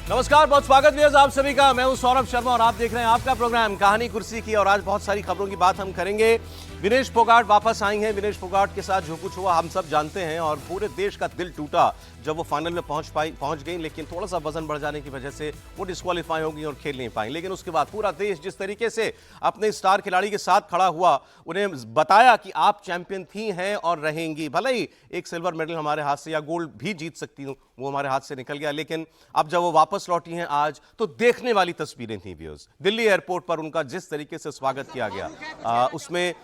नमस्कार, बहुत स्वागत है आप सभी का। मैं हूं सौरभ शर्मा और आप देख रहे हैं आपका प्रोग्राम कहानी कुर्सी की। और आज बहुत सारी खबरों की बात हम करेंगे। विनेश फोगाट वापस आई हैं। विनेश फोगाट के साथ जो कुछ हुआ हम सब जानते हैं और पूरे देश का दिल टूटा जब वो फाइनल में पहुंच गई, लेकिन थोड़ा सा वजन बढ़ जाने की वजह से वो डिस्क्वालीफाई हो गई और खेल नहीं पाई। लेकिन उसके बाद पूरा देश जिस तरीके से अपने स्टार खिलाड़ी के साथ खड़ा हुआ, उन्हें बताया कि आप चैंपियन थी हैं और रहेंगी। भले ही एक सिल्वर मेडल हमारे हाथ से या गोल्ड भी जीत सकती हूँ, वो हमारे हाथ से निकल गया, लेकिन अब जब वो वापस लौटी हैं आज, तो देखने वाली तस्वीरें थी व्यूअर्स। दिल्ली एयरपोर्ट पर उनका जिस तरीके से स्वागत किया गया, उसमें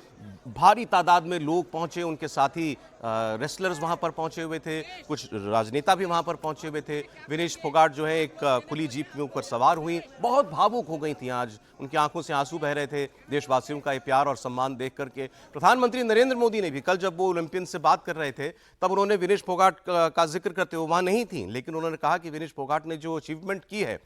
भारी तादाद में लोग पहुंचे, उनके साथी रेसलर्स वहां पर पहुंचे हुए थे, कुछ राजनेता भी वहां पर पहुंचे हुए थे। विनेश फोगाट जो है एक खुली जीप के ऊपर सवार हुई, बहुत भावुक हो गई थी आज, उनकी आंखों से आंसू बह रहे थे देशवासियों का ये प्यार और सम्मान देख करके। प्रधानमंत्री नरेंद्र मोदी ने भी कल जब वो ओलंपियन से बात कर रहे थे, तब उन्होंने विनेश फोगाट का जिक्र करते हुए, वहां नहीं थी लेकिन उन्होंने कहा कि विनेश फोगाट ने जो अचीवमेंट की है,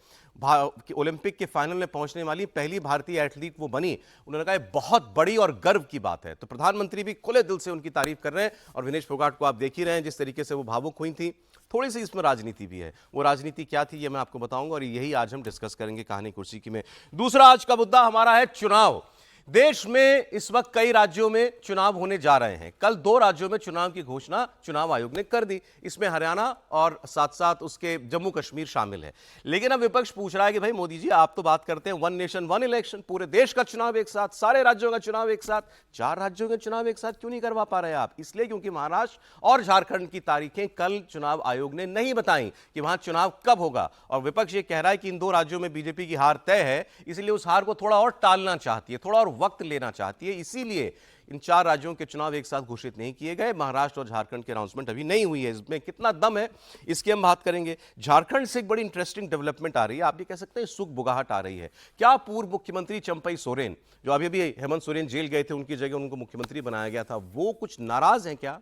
ओलंपिक के फाइनल में पहुंचने वाली पहली भारतीय एथलीट वो बनी, उन्होंने कहा बहुत बड़ी और गर्व की बात है। तो प्रधानमंत्री भी खुले दिल से उनकी तारीफ कर रहे हैं और विनेश फोगाट को आप देख ही रहे हैं जिस तरीके से वो भावुक हुई थी। थोड़ी सी इसमें राजनीति भी है, वो राजनीति क्या थी ये मैं आपको बताऊंगा और यही आज हम डिस्कस करेंगे कहानी कुर्सी की में। दूसरा आज का मुद्दा हमारा है चुनाव। देश में इस वक्त कई राज्यों में चुनाव होने जा रहे हैं। कल 2 राज्यों में चुनाव की घोषणा चुनाव आयोग ने कर दी, इसमें हरियाणा और साथ साथ उसके जम्मू कश्मीर शामिल है। लेकिन अब विपक्ष पूछ रहा है कि भाई मोदी जी, आप तो बात करते हैं वन नेशन वन इलेक्शन, पूरे देश का चुनाव एक साथ, सारे राज्यों का चुनाव एक साथ, 4 राज्यों के चुनाव एक साथ क्यों नहीं करवा पा रहे आप? इसलिए क्योंकि महाराष्ट्र और झारखंड की तारीखें कल चुनाव आयोग ने नहीं बताई कि वहां चुनाव कब होगा। और विपक्ष ये कह रहा है कि इन 2 राज्यों में बीजेपी की हार तय है, इसलिए उस हार को थोड़ा और टालना चाहती है, थोड़ा और वक्त लेना चाहती है। इसीलिए इन 4 राज्यों के चुनाव एक साथ घोषित नहीं किए गए। महाराष्ट्र और झारखंड की अनाउंसमेंट अभी नहीं हुई है। इसमें कितना दम है इसकी हम बात करेंगे। झारखंड से एक बड़ी इंटरेस्टिंग डेवलपमेंट आ रही है, आप भी कह सकते हैं सुख बुगाहट आ रही है। क्या पूर्व मुख्यमंत्री चंपई सोरेन, जो अभी हेमंत सोरेन जेल गए थे, उनकी जगह उनको मुख्यमंत्री बनाया गया था, वो कुछ नाराज हैं क्या?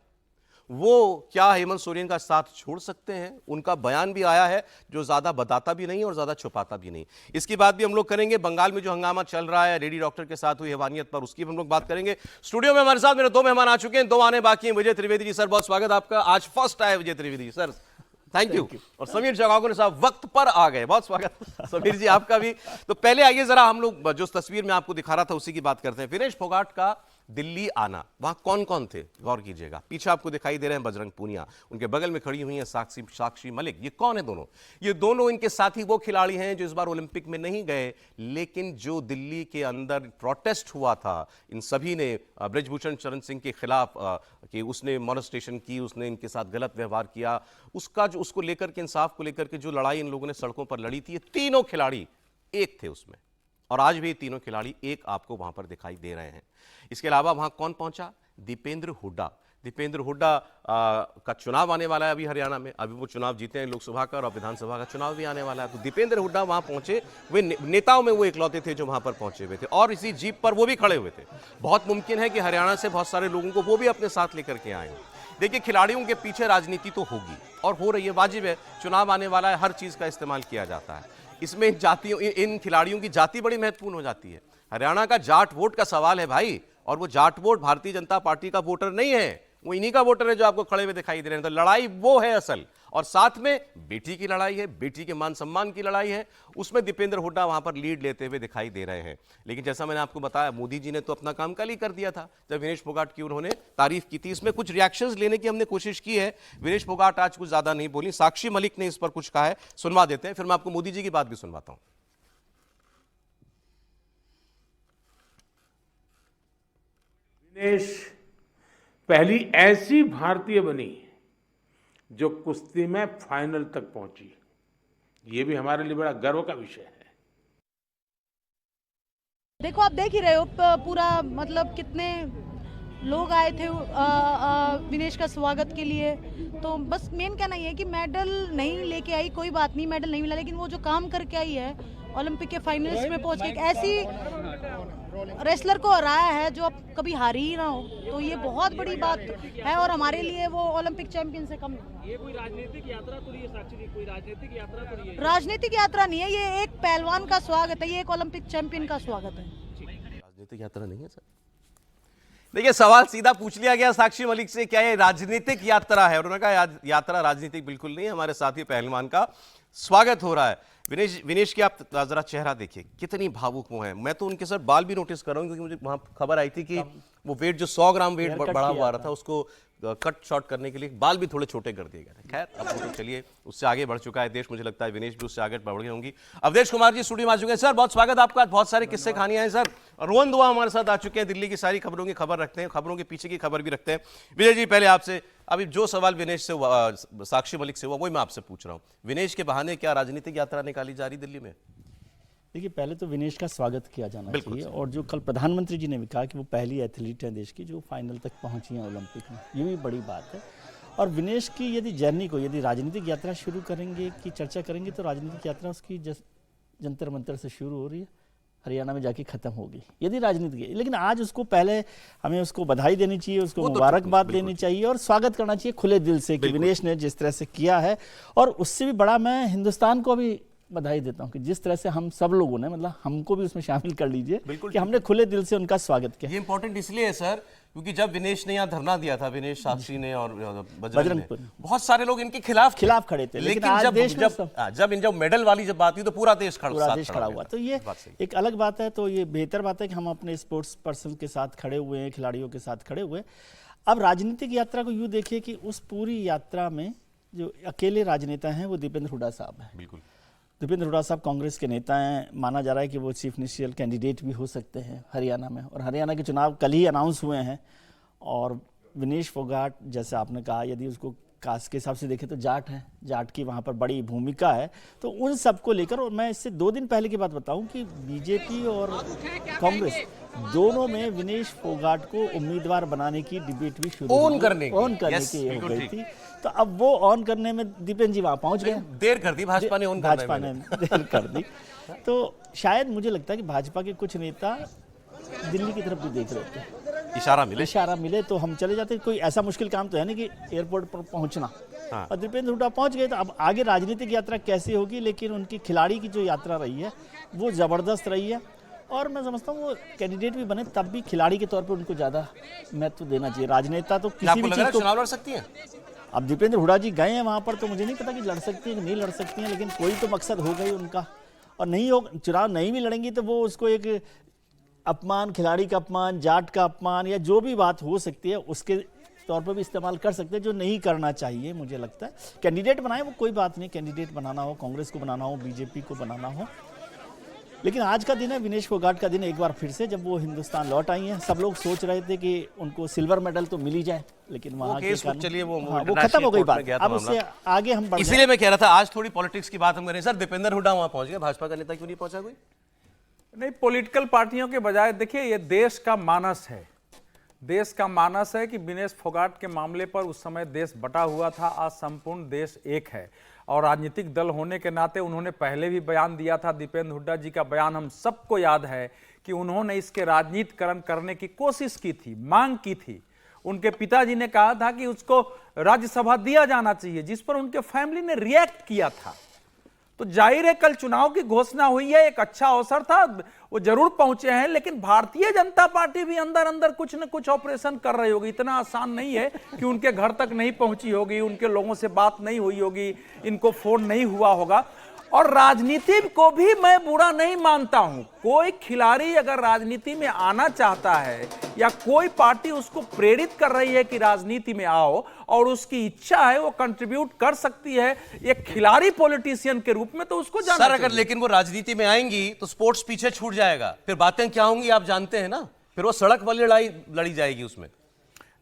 वो क्या हेमंत सोरेन का साथ छोड़ सकते हैं? उनका बयान भी आया है जो ज्यादा बताता भी नहीं और ज्यादा छुपाता भी नहीं। इसकी बात भी हम लोग करेंगे। बंगाल में जो हंगामा चल रहा है लेडी डॉक्टर के साथ हुई हैवानियत पर, उसकी हम लोग बात करेंगे। स्टूडियो में हमारे साथ मेरे 2 मेहमान आ चुके हैं, 2 आने बाकी हैं। विजय त्रिवेदी जी, सर बहुत स्वागत आपका, आज फर्स्ट आए विजय Trivedi ji, sir thank you. और समीर जगावकर साहब वक्त पर आ गए, बहुत स्वागत समीर जी आपका भी। तो पहले आइए जरा हम लोग जो तस्वीर में आपको दिखा रहा था उसी की बात करते हैं। विनेश फोगाट का दिल्ली आना, वहां कौन कौन थे गौर कीजिएगा। पीछे आपको दिखाई दे रहे हैं बजरंग पूनिया, उनके बगल में खड़ी हुई हैं साक्षी मलिक। ये कौन है दोनों? ये दोनों इनके साथी वो खिलाड़ी हैं जो इस बार ओलंपिक में नहीं गए, लेकिन जो दिल्ली के अंदर प्रोटेस्ट हुआ था, इन सभी ने ब्रजभूषण शरण सिंह के खिलाफ कि उसने मॉलेस्टेशन की, उसने इनके साथ गलत व्यवहार किया, उसको लेकर के, इंसाफ को लेकर के जो लड़ाई इन लोगों ने सड़कों पर लड़ी थी, ये तीनों खिलाड़ी एक थे उसमें। और आज भी तीनों खिलाड़ी एक आपको वहां पर दिखाई दे रहे हैं। इसके अलावा वहां कौन पहुंचा? दीपेंद्र हुड्डा। दीपेंद्र हुड्डा का चुनाव आने वाला है अभी हरियाणा में, अभी वो चुनाव जीते हैं लोकसभा का और विधानसभा का चुनाव भी आने वाला है। तो दीपेंद्र हुड्डा वहां पहुंचे, वे नेताओं में वो इकलौते थे जो वहां पर पहुंचे हुए थे और इसी जीप पर वो भी खड़े हुए थे। बहुत मुमकिन है कि हरियाणा से बहुत सारे लोगों को वो भी अपने साथ लेकर के आए। देखिए, खिलाड़ियों के पीछे राजनीति तो होगी और हो रही है, वाजिब है, चुनाव आने वाला है, हर चीज का इस्तेमाल किया जाता है। इसमें इन खिलाड़ियों की जाति बड़ी महत्वपूर्ण हो जाती है। हरियाणा का जाट वोट का सवाल है भाई, और वो जाट वोट भारतीय जनता पार्टी का वोटर नहीं है, वो इन्हीं का वोटर है जो आपको खड़े हुए दिखाई दे रहे हैं। तो लड़ाई वो है असल, और साथ में बेटी की लड़ाई है, बेटी के मान सम्मान की लड़ाई है। उसमें दीपेंद्र हुड्डा वहां पर लीड लेते हुए दिखाई दे रहे हैं। लेकिन जैसा मैंने आपको बताया, मोदी जी ने तो अपना काम कल ही कर दिया था जब विनेश फोगाट की उन्होंने तारीफ की थी। इसमें कुछ रिएक्शंस लेने की हमने कोशिश की है। विनेश फोगाट आज कुछ ज्यादा नहीं बोली, साक्षी मलिक ने इस पर कुछ कहा है, सुनवा देते हैं, फिर मैं आपको मोदी जी की बात भी सुनवाता हूं। विनेश पहली ऐसी भारतीय बनी जो कुश्ती में फाइनल तक पहुंची, ये भी हमारे लिए बड़ा गर्व का विषय है। देखो, आप देख ही रहे हो पूरा, मतलब कितने लोग आए थे विनेश का स्वागत के लिए। तो बस मेन कहना ये है कि मेडल नहीं लेके आई, कोई बात नहीं, मेडल नहीं मिला, लेकिन वो जो काम करके आई है, ओलंपिक के फाइनलिस्ट में पहुंच के एक ऐसी रेसलर को हराया है जो अब कभी हारी ही ना हो, तो ये बहुत बड़ी बात है। और हमारे लिए वो ओलंपिक चैंपियन से कम नहीं। ये कोई राजनीतिक यात्रा तो नहीं है साक्षी जी, कोई राजनीतिक यात्रा तो नहीं है? राजनीतिक यात्रा नहीं है, ये एक पहलवान का स्वागत है, ये एक ओलंपिक चैंपियन का स्वागत है। राजनीतिक यात्रा नहीं है सर। देखिए, सवाल सीधा पूछ लिया गया साक्षी मलिक से, क्या ये राजनीतिक यात्रा है? उन्होंने कहा यात्रा राजनीतिक बिल्कुल नहीं है। हमारे साथी पहलवान का स्वागत हो रहा है। विनेश की आप जरा चेहरा देखिए, कितनी भावुक वो हैं। मैं तो उनके सर बाल भी नोटिस कर रहा हूँ, क्योंकि मुझे वहां खबर आई थी कि वो वेट जो 100 ग्राम वेट बढ़ा हुआ रहा था, उसको कट शॉर्ट करने के लिए बाल भी थोड़े छोटे कर दिए गए थे। खैर, अब तो चलिए, उससे आगे बढ़ चुका है देश। मुझे लगता है विनेश भी उससे आगे बढ़ गए होंगी। अवधेश कुमार जी स्टूडियो में आ चुके हैं। सर, बहुत स्वागत आपका। बहुत सारे किस्से कहानियां हैं सर। रोहन दुआ हमारे साथ आ चुके हैं, दिल्ली की सारी खबरों की खबर रखते हैं, खबरों के पीछे की खबर भी रखते हैं। विजय जी, पहले आपसे अभी जो सवाल विनेश से हुआ, साक्षी मलिक से हुआ, वही मैं आपसे पूछ रहा हूँ। विनेश के बहाने क्या राजनीतिक यात्रा निकाली जा रही दिल्ली में? देखिए, पहले तो विनेश का स्वागत किया जाना चाहिए, और जो कल प्रधानमंत्री जी ने भी कहा कि वो पहली एथलीट हैं देश की जो फाइनल तक पहुंची हैं ओलंपिक में, ये भी बड़ी बात है। और विनेश की यदि जर्नी को, यदि राजनीतिक यात्रा शुरू करेंगे कि चर्चा करेंगे, तो राजनीतिक यात्रा उसकी जंतर मंतर से शुरू हो रही है, हरियाणा में जाके खत्म होगी यदि राजनीतिक। लेकिन आज उसको पहले हमें उसको बधाई देनी चाहिए, उसको मुबारकबाद देनी चाहिए और स्वागत करना चाहिए खुले दिल से कि विनेश ने जिस तरह से किया है। और उससे भी बड़ा मैं हिंदुस्तान को भी बधाई देता हूं कि जिस तरह से हम सब लोगों ने, मतलब हमको भी उसमें शामिल कर लीजिए कि हमने खुले दिल से उनका स्वागत किया। ये इंपॉर्टेंट इसलिए है सर, क्योंकि जब विनेश ने यहाँ धरना दिया था, विनेश, साक्षी ने और बजरंग ने, बहुत सारे लोग इनके खिलाफ खड़े थे। लेकिन आज जब मेडल वाली जब बात हुई तो पूरा देश खड़ा हुआ। तो ये एक अलग बात है। तो ये बेहतर बात है कि हम अपने स्पोर्ट्स पर्सन के साथ खड़े हुए हैं, खिलाड़ियों के साथ खड़े हुए। अब राजनीतिक यात्रा को यूँ देखिए कि उस पूरी यात्रा में जो अकेले राजनेता हैं वो दीपेंद्र हुड्डा साहब हैं। बिल्कुल, दीपेंद्र हुड्डा साहब कांग्रेस के नेता हैं। माना जा रहा है कि वो चीफ मिनिस्टरियल कैंडिडेट भी हो सकते हैं हरियाणा में, और हरियाणा के चुनाव कल ही अनाउंस हुए हैं। और विनेश फोगाट, जैसे आपने कहा, यदि उसको कास्ट के हिसाब से देखें तो जाट है, जाट की वहाँ पर बड़ी भूमिका है। तो उन सबको लेकर, और मैं इससे 2 दिन पहले की बात बताऊं कि बीजेपी और कांग्रेस दोनों में विनेश फोगाट को उम्मीदवार बनाने की डिबेट भी शुरू ऑन करने की हो गई थी। तो अब वो ऑन करने में दीपेंद्र जी वहाँ पहुँच गए, देर कर दी भाजपा ने, भाजपा ने देर कर दी। तो शायद मुझे लगता है कि भाजपा के कुछ नेता दिल्ली की तरफ भी देख रहे थे, इशारा मिले तो हम चले जाते। कोई ऐसा मुश्किल काम तो है नहीं कि एयरपोर्ट पर पहुंचना। हाँ। और दीपेंद्र हुड्डा पहुंच गए, तो अब आगे राजनीतिक यात्रा कैसी होगी, लेकिन उनकी खिलाड़ी की जो यात्रा रही है वो जबरदस्त रही है। और मैं समझता हूँ वो कैंडिडेट भी बने तब भी खिलाड़ी के तौर पर उनको ज्यादा महत्व देना चाहिए। राजनेता तो किसी भी चीज को चुनाव लड़ सकती है। अब दीपेंद्र हुड्डा जी गए हैं वहां पर, तो मुझे नहीं पता कि लड़ सकती है कि नहीं लड़ सकती हैं, लेकिन कोई तो मकसद होगा ही उनका। और नहीं हो, चुनाव नहीं भी लड़ेंगी तो वो उसको एक अपमान, खिलाड़ी का अपमान, जाट का अपमान, या जो भी बात हो सकती है उसके तौर पर भी इस्तेमाल कर सकते हैं, जो नहीं करना चाहिए। मुझे लगता है कैंडिडेट बनाए वो कोई बात नहीं, कैंडिडेट बनाना हो, कांग्रेस को बनाना हो, बीजेपी को बनाना हो। लेकिन आज का दिन है विनेश फोगाट का दिन। एक बार फिर से जब वो हिंदुस्तान लौट आई हैं, सब लोग सोच रहे थे कि उनको सिल्वर मेडल तो मिल ही जाए, लेकिन वहाँ के चलिए वो खत्म हो गई बात। अब उससे आगे हम बढ़, इसीलिए मैं कह रहा था आज थोड़ी पॉलिटिक्स की बात हम करें। सर, दीपेंद्र हुड्डा वहाँ पहुंच गया, भाजपा का नेता क्यों नहीं पहुंचा? कोई नहीं, पॉलिटिकल पार्टियों के बजाय देखिए, ये देश का मानस है। देश का मानस है कि विनेश फोगाट के मामले पर उस समय देश बटा हुआ था, आज संपूर्ण देश एक है। और राजनीतिक दल होने के नाते उन्होंने पहले भी बयान दिया था। दीपेंद्र हुड्डा जी का बयान हम सबको याद है कि उन्होंने इसके राजनीतिकरण करने की कोशिश की थी, मांग की थी। उनके पिताजी ने कहा था कि उसको राज्यसभा दिया जाना चाहिए, जिस पर उनके फैमिली ने रिएक्ट किया था। तो जाहिर है कल चुनाव की घोषणा हुई है, एक अच्छा अवसर था, वो जरूर पहुंचे हैं। लेकिन भारतीय जनता पार्टी भी अंदर अंदर कुछ न कुछ ऑपरेशन कर रही होगी। इतना आसान नहीं है कि उनके घर तक नहीं पहुंची होगी, उनके लोगों से बात नहीं हुई होगी, इनको फोन नहीं हुआ होगा। और राजनीति को भी मैं बुरा नहीं मानता हूं। कोई खिलाड़ी अगर राजनीति में आना चाहता है या कोई पार्टी उसको प्रेरित कर रही है कि राजनीति में आओ और उसकी इच्छा है, वो कंट्रीब्यूट कर सकती है एक खिलाड़ी पॉलिटिशियन के रूप में, तो उसको जाना सर, अगर लेकिन वो राजनीति में आएंगी तो स्पोर्ट्स पीछे छूट जाएगा। फिर बातें क्या होंगी आप जानते हैं ना, फिर वो सड़क वाली लड़ाई लड़ी जाएगी उसमें।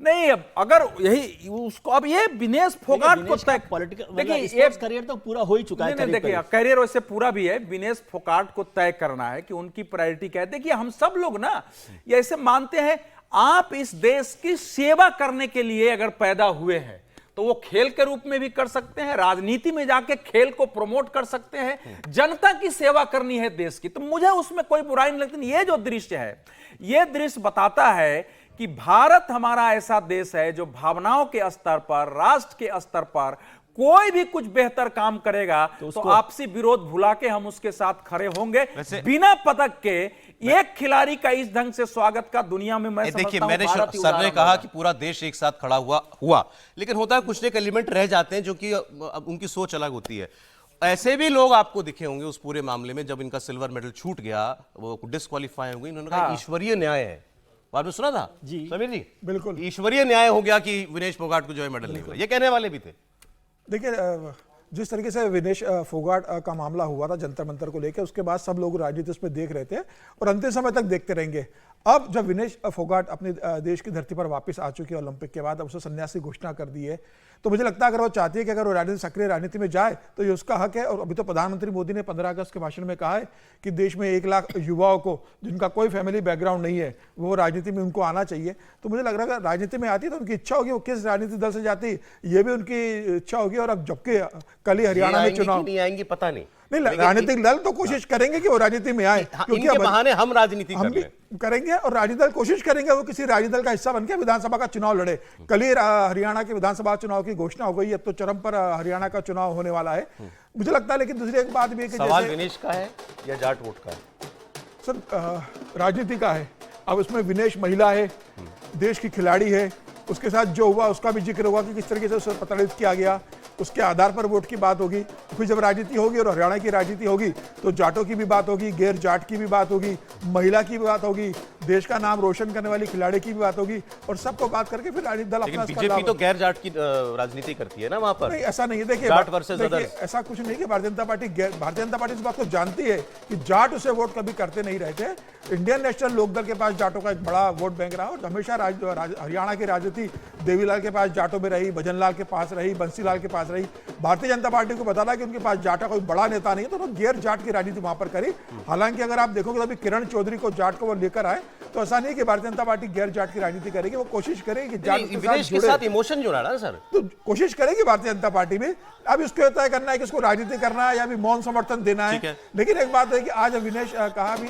नहीं, अब अगर यही उसको, अब ये विनेश फोगाट को तय, देखिए स्पोर्ट्स करियर तो पूरा हो ही चुका है। देखिए करियर वैसे पूरा भी है, विनेश फोगाट को तय करना है कि उनकी प्रायोरिटी क्या है। देखिए हम सब लोग ना ये ऐसे मानते हैं, आप इस देश की सेवा करने के लिए अगर पैदा हुए हैं तो वो खेल के रूप में भी कर सकते हैं, राजनीति में जाके खेल को प्रमोट कर सकते हैं, जनता की सेवा करनी है देश की, तो मुझे उसमें कोई बुराई नहीं लगती। ये जो दृश्य है, ये दृश्य बताता है कि भारत हमारा ऐसा देश है जो भावनाओं के स्तर पर, राष्ट्र के स्तर पर कोई भी कुछ बेहतर काम करेगा तो आपसी विरोध भुला के हम उसके साथ खड़े होंगे। बिना पदक के एक खिलाड़ी का इस ढंग से स्वागत का दुनिया में मैं देखिए, मैंने सर ने कहा कि पूरा देश एक साथ खड़ा हुआ, लेकिन होता है कुछ एक एलिमेंट रह जाते हैं जो कि उनकी सोच अलग होती है। ऐसे भी लोग आपको दिखे होंगे उस पूरे मामले में, जब इनका सिल्वर मेडल छूट गया, वो डिस्क्वालीफाई हो गई, इन्होंने कहा ईश्वरीय न्याय है। बाद में सुना था जी समीर जी, बिल्कुल ईश्वरीय न्याय हो गया कि विनेश फोगाट को जो है मेडल नहीं मिला, ये कहने वाले भी थे। देखिए जिस तरीके से विनेश फोगाट का मामला हुआ था जंतर मंतर को लेकर, उसके बाद सब लोग राजनीति उस पर देख रहे थे और अंतिम समय तक देखते रहेंगे। अब जब विनेश फोगाट अपने देश की धरती पर वापस आ चुकी है ओलंपिक के बाद, अब उसे संन्यास की घोषणा कर दी है, तो मुझे लगता है अगर वो चाहती है कि अगर वो राजनीति सक्रिय राजनीति में जाए तो ये उसका हक है। और अभी तो प्रधानमंत्री मोदी ने 15 अगस्त के भाषण में कहा है कि देश में 1 लाख युवाओं को जिनका कोई फैमिली बैकग्राउंड नहीं है वो राजनीति में उनको आना चाहिए। तो मुझे लग रहा है अगर राजनीति में आती है तो उनकी इच्छा होगी वो किस राजनीतिक दल से जाती है, ये भी उनकी इच्छा होगी। और अब जबकि कल ही हरियाणा में चुनाव नहीं आएंगी पता नहीं, राजनीतिक दल तो कोशिश करेंगे कि वो राजनीति में आए, क्योंकि इनके बहाने हम राजनीति हम भी करेंगे और राजनीतिक दल कोशिश करेंगे वो किसी राजनीतिक दल का हिस्सा बनकर विधानसभा का चुनाव लड़े। कल ही हरियाणा के विधानसभा चुनाव की घोषणा हो गई, अब तो चरम पर हरियाणा का चुनाव होने वाला है मुझे लगता है। लेकिन दूसरी एक बात भी है कि सवाल विनेश का है या जाट वोट का है? सर राजनीति का है। अब उसमें विनेश महिला है, देश की खिलाड़ी है, उसके साथ जो हुआ उसका भी जिक्र होगा कि किस तरीके से उसे प्रताड़ित किया गया, उसके आधार पर वोट की बात होगी। फिर जब राजनीति होगी और हरियाणा की राजनीति होगी तो जाटों की भी बात होगी, गैर जाट की भी बात होगी, महिला की भी बात होगी, देश का नाम रोशन करने वाली खिलाड़ी की भी बात होगी और सबको बात करके फिर राजनीतिक दल अपना बीजेपी तो गैर जाट की राजनीति करती है ना वहां पर। नहीं ऐसा नहीं है, देखिए जाट वर्सेस अदर्स, ऐसा कुछ नहीं कि भारतीय जनता पार्टी इस बात को जानती है कि जाट उसे वोट कभी करते नहीं रहते। इंडियन नेशनल लोकदल के पास जाटों का एक बड़ा वोट बैंक रहा और हमेशा हरियाणा की राजनीति देवीलाल के पास जाटों में रही, भजनलाल के पास रही, बंसीलाल के पास रही। भारतीय जनता पार्टी को बता था कि उनके पास जाटा कोई बड़ा नेता नहीं है तो उन्होंने गैर जाट की राजनीति वहां पर करी। हालांकि अगर आप देखोगे तो अभी किरण चौधरी को जाट को वो लेकर आए, तो ऐसा नहीं कि भारतीय जनता पार्टी गैर जाट की राजनीति करेगी, वो कोशिश करेगी कि जाट के साथ इमोशन जुड़ा ना सर, तो कोशिश करेगी भारतीय जनता पार्टी में। अब इसको तय करना है कि इसको राजनीति करना है या भी मौन समर्थन देना है। लेकिन एक बात है कि आज विनेश कहा भी,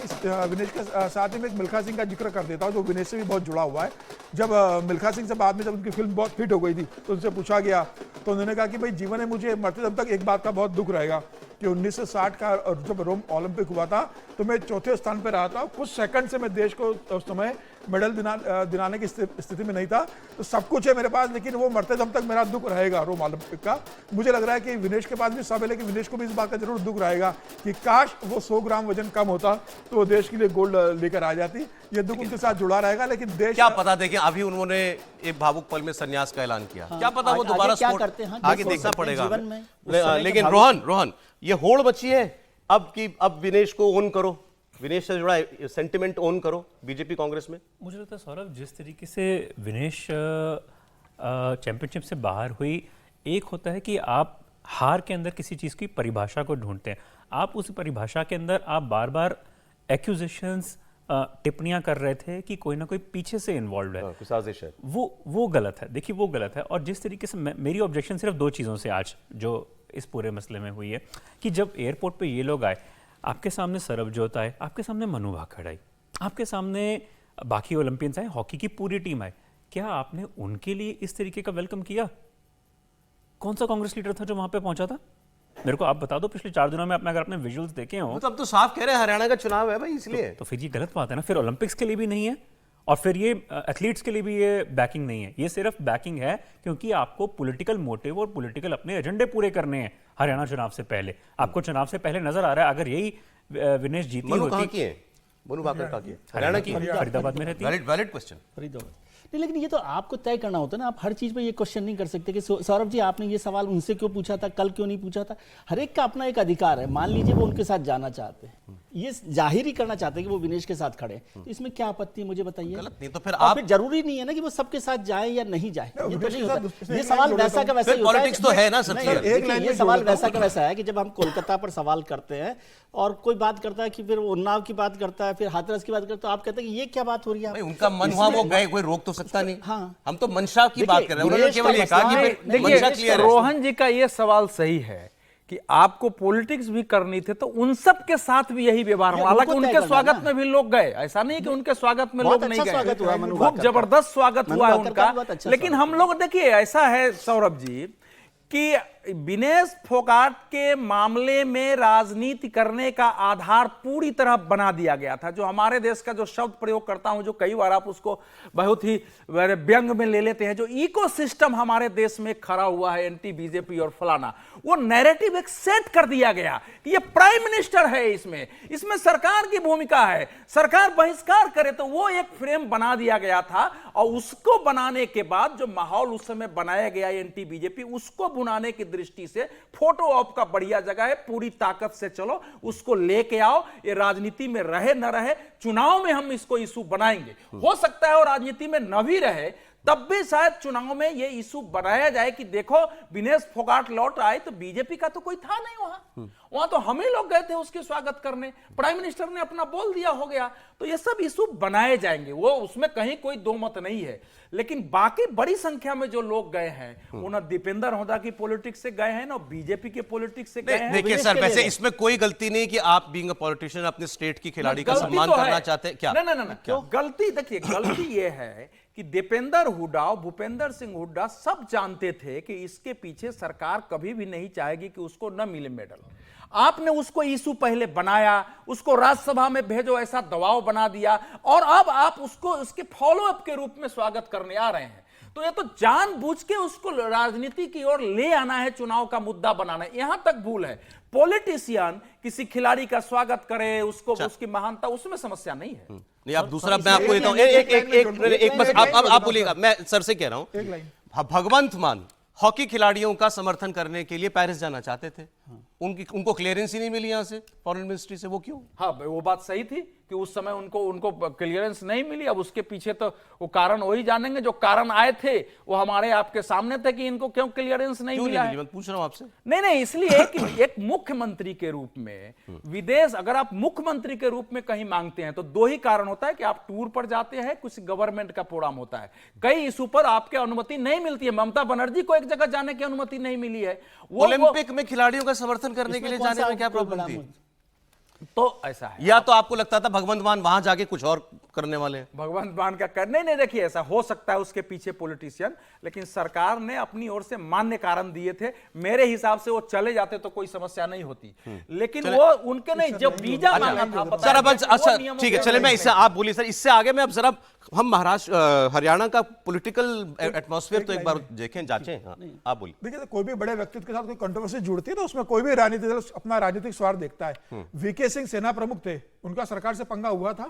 विनेश के साथ ही में एक मिल्खा सिंह का जिक्र कर देता हूं जो विनेश से भी बहुत जुड़ा हुआ है। जब मिल्खा सिंह से बाद में जब उनकी फिल्म बहुत हिट हो गई थी तो उनसे पूछा गया तो उन्होंने कहा कि भाई जीवन में मुझे मरते दम तक एक बात का बहुत दुख रहेगा कि 1960 का जब रोम ओलंपिक हुआ था तो मैं चौथे स्थान पर रहा था, कुछ सेकंड से मैं देश को उस समय मेडल दिलाने की स्थिति में नहीं था, तो सब कुछ है मेरे पास लेकिन वो मरते दम तक मेरा दुख रहेगा रोम ओलंपिक का। मुझे लग रहा है कि विनेश के पास भी सब है लेकिन विनेश को भी इस बात का जरूर दुख रहेगा कि काश वो 100 ग्राम वजन कम होता तो वो देश के लिए गोल्ड लेकर आ जाती। ये दुख उनके साथ जुड़ा रहेगा। लेकिन देश क्या पता, देखिए अभी उन्होंने एक भावुक पल में संन्यास का ऐलान किया, क्या पता वो दोबारा आगे देखना पड़ेगा। लेकिन रोहन ये होड़ बची है अब विनेश को ओन करो, विनेश से जुड़ा सेंटिमेंट ओन करो बीजेपी कांग्रेस में। मुझे लगता है सौरभ, जिस तरीके से विनेश चैंपियनशिप से बाहर हुई, एक होता है कि आप हार के अंदर किसी चीज़ की परिभाषा को ढूंढते हैं, आप उस परिभाषा के अंदर आप बार बार एक्यूजेशंस टिप्पणियां कर रहे थे कि कोई ना कोई पीछे से इन्वॉल्व है, वो गलत है। देखिए वो गलत है। और जिस तरीके से मेरी ऑब्जेक्शन सिर्फ 2 चीज़ों से आज जो इस पूरे मसले में हुई है कि जब एयरपोर्ट पे ये लोग आए, आपके सामने सरबजोत आए, आपके सामने मनु भाकड़ आई, आपके सामने बाकी ओलंपियंस आए, हॉकी की पूरी टीम आई, क्या आपने उनके लिए इस तरीके का वेलकम किया? कौन सा कांग्रेस लीडर था जो वहां पे पहुंचा था? मेरे को आप बता दो। पिछले 4 दिनों में अगर आपने विजुअल्स देखे हो तो अब तो साफ कह रहे हैं हरियाणा का चुनाव है भाई, इसलिए तो फिर ये गलत बात है ना। फिर ओलंपिक्स के लिए भी नहीं है और फिर ये एथलीट्स के लिए भी ये बैकिंग नहीं है। ये सिर्फ बैकिंग है क्योंकि आपको पॉलिटिकल मोटिव और पॉलिटिकल अपने एजेंडे पूरे करने हैं हरियाणा चुनाव से पहले। आपको चुनाव से पहले नजर आ रहा है अगर यही विनेश जीती होती। मनु भाकड़ का हरियाणा की, फरीदाबाद में रहती है। Valid question. फरीदाबाद नहीं, लेकिन ये तो आपको तय करना होता है ना। आप हर चीज पे ये क्वेश्चन नहीं कर सकते कि सौरभ जी आपने ये सवाल उनसे क्यों पूछा था, कल क्यों नहीं पूछा था। हर एक का अपना एक अधिकार है। मान लीजिए वो उनके साथ जाना चाहते हैं, ये जाहिर ही करना चाहते हैं कि वो विनेश के साथ खड़े, तो इसमें क्या आपत्ति है मुझे बताइए। गलत नहीं तो फिर आप जरूरी नहीं है ना कि वो सबके साथ जाए या नहीं जाए। ये तो नहीं होता। ये सवाल वैसा का वैसा ही होता है। पॉलिटिक्स तो है ना सबसे। ये सवाल वैसा का वैसा है कि जब हम कोलकाता पर सवाल करते हैं और कोई बात करता है कि फिर उन्नाव की बात करता है, फिर हाथरस की बात करता है, तो आप कहते हैं कि ये क्या बात हो रही है। उनका मन हुआ वो गए, कोई रोक तो सकता नहीं। हाँ, हम तो मंशा की बात कर रहे हैं। उन्होंने केवल ये कहा कि मंशा क्लियर है। रोहन जी का ये सवाल सही है कि आपको पॉलिटिक्स भी करनी थी तो उन सब के साथ भी यही व्यवहार हुआ। हालांकि उनके स्वागत में भी लोग गए, ऐसा नहीं कि उनके स्वागत में लोग नहीं गए, खूब जबरदस्त स्वागत हुआ है उनका। लेकिन हम लोग देखिए ऐसा है सौरभ जी कि विनेश फोगाट के मामले में राजनीति करने का आधार पूरी तरह बना दिया गया था। जो हमारे देश का जो शब्द प्रयोग करता हूं, जो कई बार आप उसको बहुत ही व्यंग में ले लेते हैं, जो इकोसिस्टम हमारे देश में खड़ा हुआ है, एंटी बीजेपी और फलाना, वो नैरेटिव एक सेट कर दिया गया कि ये प्राइम मिनिस्टर है, इसमें सरकार की भूमिका है, सरकार बहिष्कार करे, तो वो एक फ्रेम बना दिया गया था। और उसको बनाने के बाद जो माहौल उस समय बनाया गया एंटी बीजेपी, उसको बुनाने की दृष्टि से फोटो ऑप का बढ़िया जगह है, पूरी ताकत से चलो उसको लेके आओ, ये राजनीति में रहे न रहे, चुनाव में हम इसको इशू बनाएंगे। हो सकता है और राजनीति में न भी रहे, तब भी शायद चुनाव में ये इशू बनाया जाए कि देखो विनेश फोगाट लौट आए, तो बीजेपी का तो कोई था नहीं वहां तो हम ही लोग गए थे उसके स्वागत करने, प्राइम मिनिस्टर ने अपना बोल दिया, हो गया। तो ये सब इशू बनाए जाएंगे, वो उसमें कहीं कोई दो मत नहीं है। लेकिन बाकी बड़ी संख्या में जो लोग गए हैं, वो ना दीपेंद्र होदा की पॉलिटिक्स से गए हैं, ना बीजेपी के पॉलिटिक्स से गए हैं। देखिए सर, वैसे इसमें कोई गलती नहीं कि आप बीइंग अ पॉलिटिशियन अपने स्टेट की खिलाड़ी का सम्मान करना चाहते हैं क्या? ना, गलती देखिए, गलती ये है कि दीपेंद्र हुड्डा, भूपेंद्र सिंह हुड्डा सब जानते थे कि इसके पीछे सरकार कभी भी नहीं चाहेगी कि उसको न मिले मेडल। आपने उसको इशू पहले बनाया, उसको राज्यसभा में भेजो, ऐसा दबाव बना दिया, और अब आप उसको उसके फॉलोअप के रूप में स्वागत करने आ रहे हैं। तो ये तो जानबूझ के उसको राजनीति की ओर ले आना है, चुनाव का मुद्दा बनाना है, यहां तक भूल है। पॉलिटिशियन किसी खिलाड़ी का स्वागत करे, उसको उसकी महानता, उसमें समस्या नहीं है। नहीं, आप दूसरा मैं आपको देता हूं, एक बस आप बोलिएगा, मैं सर से कह रहा हूं, भगवंत मान हॉकी खिलाड़ियों का समर्थन करने के लिए पेरिस जाना चाहते थे, उनको क्लियरेंस ही नहीं मिली यहां से, फॉरेन मिनिस्ट्री से, वो क्यों? हाँ, वो बात सही थी कि उस समय उनको क्लियरेंस नहीं मिली। अब उसके पीछे तो वो कारण वही जानेंगे जो कारण आए थे, वो हमारे आपके सामने थे कि इनको क्यों क्लियरेंस नहीं मिला है। मैं पूछ रहा हूं आपसे। नहीं, इसलिए कि एक मुख्यमंत्री के रूप में विदेश, अगर आप मुख्यमंत्री के रूप में कहीं मांगते हैं, तो दो ही कारण होता है कि आप टूर पर जाते हैं, कुछ गवर्नमेंट का प्रोग्राम होता है, कई इशू पर आपके अनुमति नहीं मिलती है। ममता बनर्जी को एक जगह जाने की अनुमति नहीं मिली है। ओलंपिक में खिलाड़ियों का समर्थन करने के लिए जाने में क्या प्रॉब्लम थी? तो ऐसा है, या तो आपको लगता था भगवंत मान वहां जाके कुछ और करने वाले हैं? भगवंत मान का कर नहीं, देखिए ऐसा हो सकता है उसके पीछे पॉलिटिशियन, लेकिन सरकार ने अपनी ओर से मान्य कारण दिए थे। मेरे हिसाब से वो चले जाते तो कोई समस्या नहीं होती, लेकिन वो उनके नहीं, जब वीजा मांगा था। सर अब अच्छा ठीक है, चले मैं इससे, आप बोलिए सर, इससे आगे मैं अब जरा हम महाराष्ट्र हरियाणा का पॉलिटिकल एटमॉस्फेयर तो एक बार देखें, जांचें। आप बोलिए। देखिए, कोई भी बड़े व्यक्तित्व के साथ कोई कंट्रोवर्सी जुड़ती है तो उसमें कोई भी राजनीतिक दल अपना राजनीतिक स्वार्थ देखता है। वीके सिंह सेना प्रमुख थे, उनका सरकार से पंगा हुआ था,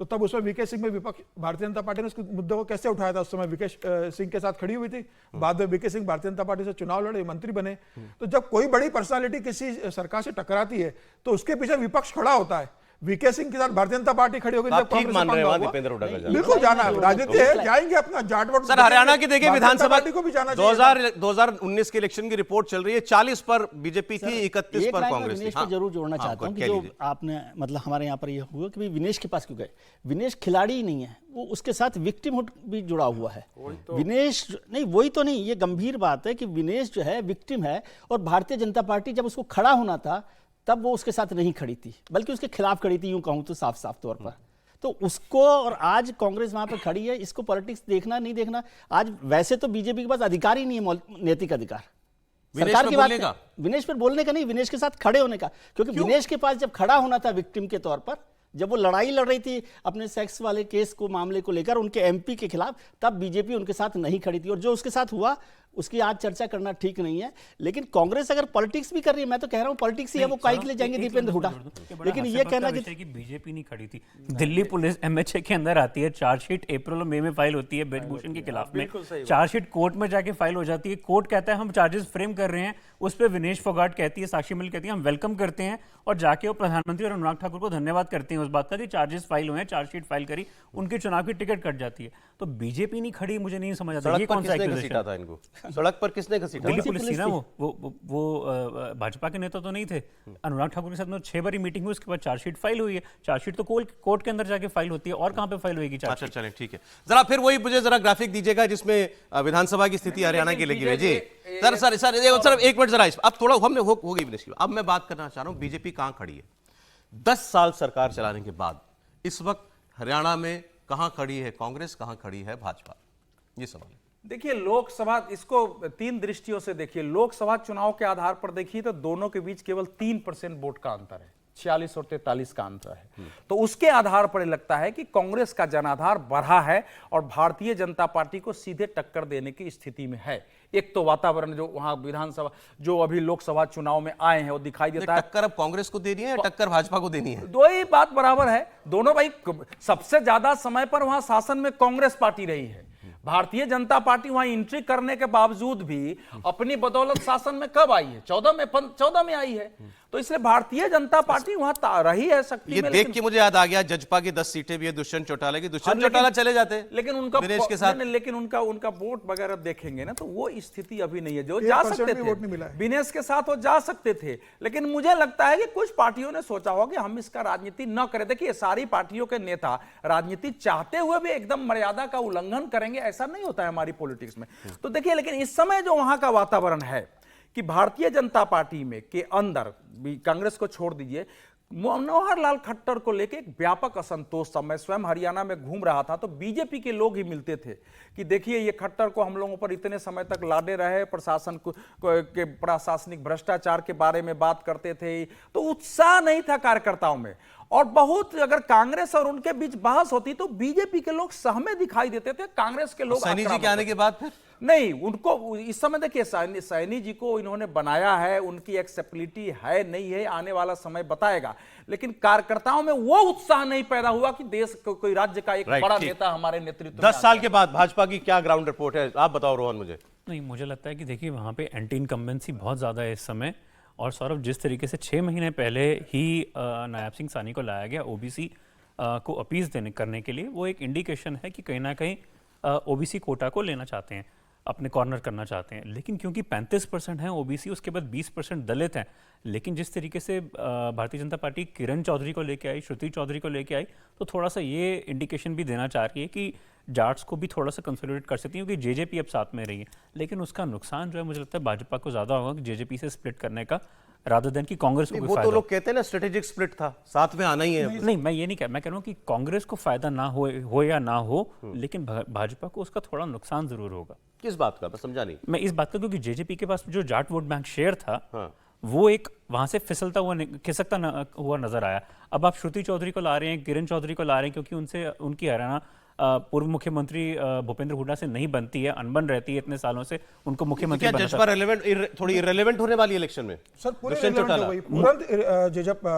तो तब उसमें वीके सिंह में विपक्ष भारतीय जनता पार्टी ने उस मुद्दे को कैसे उठाया था? उस समय वीके सिंह के साथ खड़ी हुई थी, बाद में वीके सिंह भारतीय जनता पार्टी से चुनाव लड़े, मंत्री बने। तो जब कोई बड़ी पर्सनालिटी किसी सरकार से टकराती है तो उसके पीछे विपक्ष खड़ा होता है। वीके सिंह के साथ भारतीय जनता पार्टी खड़ी हो गई, जब ठीक मान रहे हैं दीपेंद्र हुड्डा का जाना? बिल्कुल जाना है, राजनीति है, जाएंगे अपना जाट वोट। सर हरियाणा की देखिए विधानसभा को भी जाना 2019 के इलेक्शन की रिपोर्ट चल रही है, 40 पर बीजेपी थी, 31 पर कांग्रेस थी। विनेश को जरूर जोड़ना चाहता हूं कि जो आपने मतलब हमारे यहाँ पर यह हुआ कि विनेश के पास क्यों गए? विनेश खिलाड़ी ही नहीं है, वो उसके साथ विक्टिमहुड भी जुड़ा हुआ है। विनेश नहीं, वही तो नहीं, ये गंभीर बात है कि विनेश जो है विक्टिम है, और भारतीय जनता पार्टी जब उसको खड़ा होना था तब वो उसके साथ नहीं खड़ी थी, बल्कि उसके खिलाफ खड़ी थी, यूं कहूं तो साफ तौर पर। तो उसको, और आज कांग्रेस वहां पर खड़ी है, इसको पॉलिटिक्स देखना नहीं देखना, आज वैसे तो बीजेपी के पास अधिकार ही नहीं है, नैतिक अधिकार सरकार की बात है, विनेश पर बोलने का नहीं, विनेश के साथ खड़े होने का। क्योंकि विनेश के पास जब खड़ा होना था विक्टिम के तौर पर, जब वो लड़ाई लड़ रही थी अपने सेक्स वाले केस को, मामले को लेकर उनके एमपी के खिलाफ, तब बीजेपी उनके साथ नहीं खड़ी थी। और जो उसके साथ हुआ उसकी आज चर्चा करना ठीक नहीं है। लेकिन कांग्रेस अगर पॉलिटिक्स भी कर रही है, मैं तो कह रहा हूं पॉलिटिक्स ही है, वो काहे के लिए जाएंगे दीपेंद्र हुड्डा? लेकिन ये कहना कि बीजेपी नहीं खड़ी थी, दिल्ली पुलिस एमएचए के अंदर आती है, चार्जशीट अप्रैल और मई में फाइल होती है ब्रजभूषण के खिलाफ में, चार्जशीट कोर्ट में जाके फाइल हो जाती है, कोर्ट कहता है हम चार्जेस फ्रेम कर रहे हैं, उस पर विनेश फोगाट कहती है, साक्षी मिल कहती है हम वेलकम करते हैं, और जाके वो प्रधानमंत्री और अनुराग ठाकुर को धन्यवाद करते हैं उस बात का कि चार्जेस फाइल हुए हैं, चार्जशीट फाइल करी, उनके चुनाव की टिकट कट जाती है। तो बीजेपी नहीं खड़ी, मुझे नहीं समझ आता ये कौन सा घसीटा था इनको? सड़क पर किसने घसीटा? दिल्ली पुलिस थी ना, वो भाजपा के नेता तो नहीं थे। अनुराग ठाकुर के साथ में 6 बारी मीटिंग हुई, उसके बाद चार्जशीट फाइल हुई है। चार्जशीट तो कोर्ट के अंदर जाके फाइल होती है, और कहां पे फाइल होगी चार्जशीट? अच्छा चलें, ठीक है, जरा फिर वही मुझे जरा ग्राफिक दीजिएगा जिसमें विधानसभा की स्थिति हरियाणा की लगी हुई है जी। सर एक मिनट जरा, अब थोड़ा हमने हो गई विनेश की, अब मैं बात करना चाह रहा हूं बीजेपी कहां खड़ी है 10 साल सरकार चलाने के बाद। इस वक्त हरियाणा में कहां खड़ी है कांग्रेस, कहां खड़ी है भाजपा, ये सवाल है। देखिए, लोकसभा इसको 3 दृष्टियों से देखिए। लोकसभा चुनाव के आधार पर देखिए तो दोनों के बीच केवल 3% वोट का अंतर है, 46 और 43 का अंतर है। तो उसके आधार पर लगता है कि कांग्रेस का जनाधार बढ़ा है और भारतीय जनता पार्टी को सीधे टक्कर देने की स्थिति में है। एक तो वातावरण जो वहां विधानसभा, जो अभी लोकसभा चुनाव में आए हैं, वो दिखाई देता है। टक्कर अब कांग्रेस को देनी है या टक्कर भाजपा को देनी है? दो ही बात बराबर है। दोनों भाई, सबसे ज्यादा समय पर वहां शासन में कांग्रेस पार्टी रही है। भारतीय जनता पार्टी वहां एंट्री करने के बावजूद भी अपनी बदौलत शासन में कब आई है? 14 में आई है। तो इसलिए भारतीय जनता पार्टी वहां रही है शक्ति ये में। देख के मुझे याद आ गया, जजपा की 10 सीटें भी है दुष्यंत चौटाला की। दुष्यंत चौटाला चले जाते, लेकिन उनका विनेश के साथ, लेकिन उनका वोट वगैरह देखेंगे ना, तो वो स्थिति अभी नहीं है जो जा सकते थे। विनेश के साथ वो जा सकते थे, लेकिन मुझे लगता है कि कुछ पार्टियों ने सोचा होगा कि हम इसका राजनीति न करें। देखिए, सारी पार्टियों के नेता राजनीति चाहते हुए भी एकदम मर्यादा का उल्लंघन करेंगे, ऐसा नहीं होता है हमारी पॉलिटिक्स में। तो देखिए, लेकिन इस समय जो वहां का वातावरण है कि भारतीय जनता पार्टी में के अंदर, कांग्रेस को छोड़ दीजिए, मनोहर लाल खट्टर को लेकर एक व्यापक असंतोष था। मैं स्वयं हरियाणा में घूम रहा था तो बीजेपी के लोग ही मिलते थे कि देखिए, ये खट्टर को हम लोगों पर इतने समय तक लादे रहे, प्रशासन के प्रशासनिक भ्रष्टाचार के बारे में बात करते थे, तो उत्साह नहीं था कार्यकर्ताओं में। और बहुत, अगर कांग्रेस और उनके बीच बहस होती तो बीजेपी के लोग सहमे दिखाई देते थे, कांग्रेस के लोग सैनी जी के आने के बाद फिर नहीं। उनको इस समय देखिए, सैनी जी को इन्होंने बनाया है, उनकी एक्सेप्टेबिलिटी है नहीं है, आने वाला समय बताएगा। लेकिन कार्यकर्ताओं में वो उत्साह नहीं पैदा हुआ कि देश को, कोई राज्य का एक बड़ा नेता हमारे नेतृत्व में। 10 साल के बाद भाजपा की क्या ग्राउंड रिपोर्ट है, आप बताओ रोहन मुझे। नहीं, मुझे लगता है कि देखिए, वहाँ पे एंटी इनकम्बेंसी बहुत ज़्यादा है इस समय। और सौरभ, जिस तरीके से 6 महीने पहले ही नायब सिंह सानी को लाया गया ओबीसी को अपील करने के लिए, वो एक इंडिकेशन है कि कहीं ना कहीं ओबीसी कोटा को लेना चाहते हैं, अपने कॉर्नर करना चाहते हैं। लेकिन क्योंकि 35% हैं ओबीसी, उसके बाद 20% दलित हैं। लेकिन जिस तरीके से भारतीय जनता पार्टी किरण चौधरी को लेके आई, श्रुति चौधरी को लेके आई, तो थोड़ा सा ये इंडिकेशन भी देना चाह रही है कि जाट्स को भी थोड़ा सा कंसोलिडेट कर सकती है, क्योंकि जेजेपी अब साथ में रही है। लेकिन उसका नुकसान जो है, मुझे लगता है भाजपा को ज्यादा होगा कि जेजेपी से स्प्लिट करने का, रादर देन कि कांग्रेस को वो तो लोग कहते हैं ना स्ट्रेटेजिक स्प्लिट था, साथ में आना ही है। नहीं, मैं ये नहीं कह, मैं कह रहा हूँ कि कांग्रेस को फायदा ना हो या ना हो, लेकिन भाजपा को उसका थोड़ा नुकसान जरूर होगा। किस बात का? मैं समझा नहीं। मैं इस बात का, क्योंकि जेजेपी के पास जो जाट वोट बैंक शेयर था, वो एक वहां से खिसकता हुआ नजर आया। अब आप श्रुति चौधरी को ला रहे हैं, किरण चौधरी को ला रहे हैं, क्योंकि उनकी हरियाणा पूर्व मुख्यमंत्री भूपेंद्र हुड्डा से नहीं बनती है, अनबन रहती है इतने सालों से, उनको मुख्यमंत्री क्या जजपा थोड़ी इररिलेवेंट होने वाली इलेक्शन में? सर,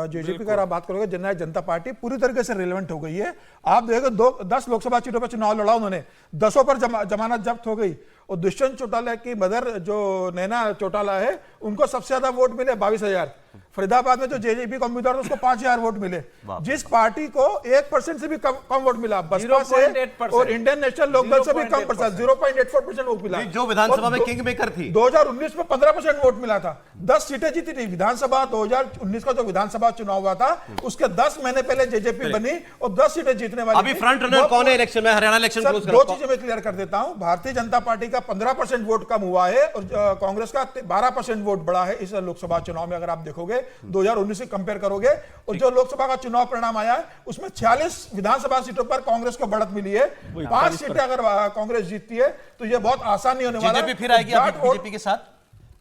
जेजेपी का आप बात करोगे, जननायक जनता पार्टी पूरी तरीके से रिलेवेंट हो गई है। आप देखो 10 लोकसभा सीटों पर चुनाव लड़ा उन्होंने, 10 पर जमानत जब्त हो गई। और दुष्यंत चौटाला की मदर जो नैना चौटाला है, उनको सबसे ज्यादा वोट मिले 22,000। फरीदाबाद में जो जेजेपी का उम्मीदवार था, उसको 5,000 वोट मिले। जिस पार्टी को 1% से भी कम वोट मिला, बसपा से और इंडियन नेशनल लोकदल से भी कम परसेंट, 0.84% वोट मिला। जो विधानसभा में किंग मेकर थी, 2019 में 15% वोट मिला था, 10 सीटें जीती थी। विधानसभा 2019 का जो विधानसभा चुनाव हुआ था, उसके 10 महीने पहले जेजेपी बनी और 10 सीटें जीतने वाली। अभी फ्रंट रनर कौन है इलेक्शन में? हरियाणा इलेक्शन। दो चीजें मैं क्लियर कर देता हूं। भारतीय जनता पार्टी का 15% वोट कम हुआ है और कांग्रेस का 12% वोट बढ़ा है इस लोकसभा चुनाव में। अगर आप देखोगे 2019 से कंपेयर करोगे, और जो लोकसभा का चुनाव परिणाम आया है, उसमें 46 विधानसभा सीटों पर कांग्रेस को बढ़त मिली है। 5 सीटें अगर कांग्रेस जीतती है तो यह बहुत आसान नहीं होने वाला। जेजेपी फिर आएगी बीजेपी के साथ,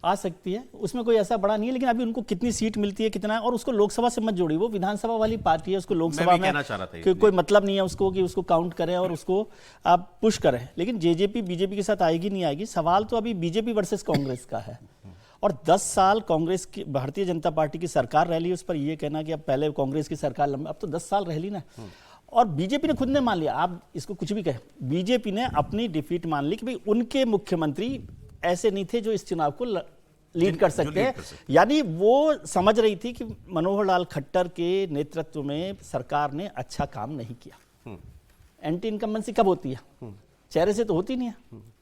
आ सकती है, उसमें कोई ऐसा बड़ा नहीं है। लेकिन अभी उनको कितनी सीट मिलती है, कितना, और उसको लोकसभा से मत जोड़ी, वो विधानसभा वाली पार्टी है, उसको लोकसभा में कोई मतलब नहीं है उसको कि उसको काउंट करें और उसको आप पुश करें। लेकिन जेजेपी बीजेपी के साथ आएगी नहीं आएगी, सवाल तो अभी बीजेपी वर्सेस कांग्रेस का है। और 10 साल कांग्रेस की, भारतीय जनता पार्टी की सरकार रह ली, उस पर यह कहना कि अब पहले कांग्रेस की सरकार लंबी, अब तो 10 साल रह ली ना। और बीजेपी ने खुद ने मान लिया, आप इसको कुछ भी कहें, बीजेपी ने अपनी डिफीट मान ली कि भाई उनके मुख्यमंत्री ऐसे नहीं थे जो इस चुनाव को लीड कर सकते हैं। यानी वो समझ रही थी कि मनोहर लाल खट्टर के नेतृत्व में सरकार ने अच्छा काम नहीं किया। एंटी इनकम्बेंसी कब होती है? चेहरे से तो होती नहीं है,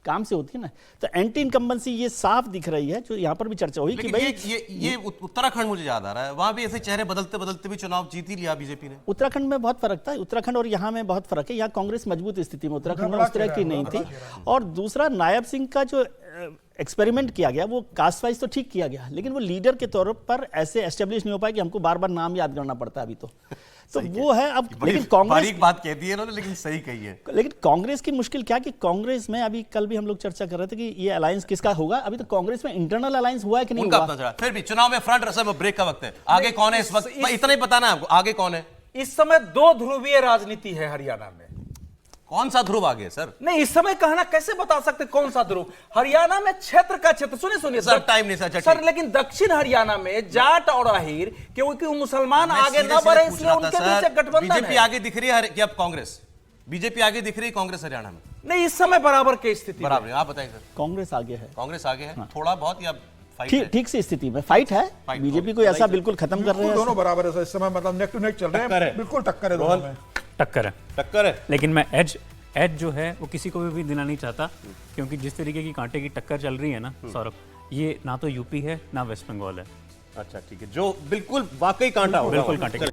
काम से होती है ना। तो एंटी इनकम्बेंसी ये साफ दिख रही है, जो यहाँ पर भी चर्चा हुई कि भाई ये उत्तराखंड मुझे याद आ रहा है, वहां भी ऐसे चेहरे बदलते बदलते भी चुनाव जीत ही लिया बीजेपी ने। उत्तराखंड में बहुत फर्क था, उत्तराखंड और यहाँ में बहुत फर्क है। यहाँ कांग्रेस मजबूत स्थिति में, उत्तराखंड में उस तरह की नहीं थी। और दूसरा, नायब सिंह का जो एक्सपेरिमेंट किया गया वो कास्ट वाइज तो ठीक किया गया, लेकिन वो लीडर के तौर पर ऐसे एस्टेब्लिश नहीं हो पाया कि हमको बार बार नाम याद करना पड़ता है अभी तो वो है अब। लेकिन कांग्रेस बारीक बात कहती है इन्होंने, लेकिन सही कही है। लेकिन कांग्रेस की मुश्किल क्या कि कांग्रेस में अभी कल भी हम लोग चर्चा कर रहे थे कि ये अलायंस किसका होगा, अभी तो कांग्रेस में इंटरनल अलायंस हुआ है कि नहीं उनका हुआ। अपना चला। फिर भी चुनाव में फ्रंट रसम ब्रेक का वक्त है, आगे कौन है इस वक्त इतना ही बताना है आपको, आगे कौन है इस समय? दो ध्रुवीय राजनीति है हरियाणा में। कौन सा ध्रुव आगे सर? नहीं, इस समय कहना कैसे बता सकते कौन सा ध्रुव? हरियाणा में क्षेत्र का क्षेत्र, सुनिए सर टाइम नहीं सर, लेकिन दक्षिण हरियाणा में जाट और आहिर, क्योंकि मुसलमान आगे न बढ़े इसलिए उनके बीच एक गठबंधन है। बीजेपी आगे दिख रही है कि अब कांग्रेस? बीजेपी आगे दिख रही है कांग्रेस हरियाणा में? नहीं, इस समय बराबर की स्थिति बराबर है। आप बताइए सर। कांग्रेस आगे है। कांग्रेस आगे है थोड़ा बहुत या फाइट है? ठीक सी स्थिति में फाइट है, बीजेपी को ऐसा बिल्कुल खत्म कर रहे हैं। दोनों बराबर है सर इस समय, मतलब नेक टू नेक चल रहे हैं, बिल्कुल टक्कर है दोनों में। टक्कर है, लेकिन मैं एज जो है वो किसी को भी देना नहीं चाहता, क्योंकि जिस तरीके की कांटे की टक्कर चल रही है ना सौरभ, ये ना तो यूपी है ना वेस्ट बंगाल है। अच्छा ठीक है, जो बिल्कुल वाकई कांटा होगा, बिल्कुल कांटे की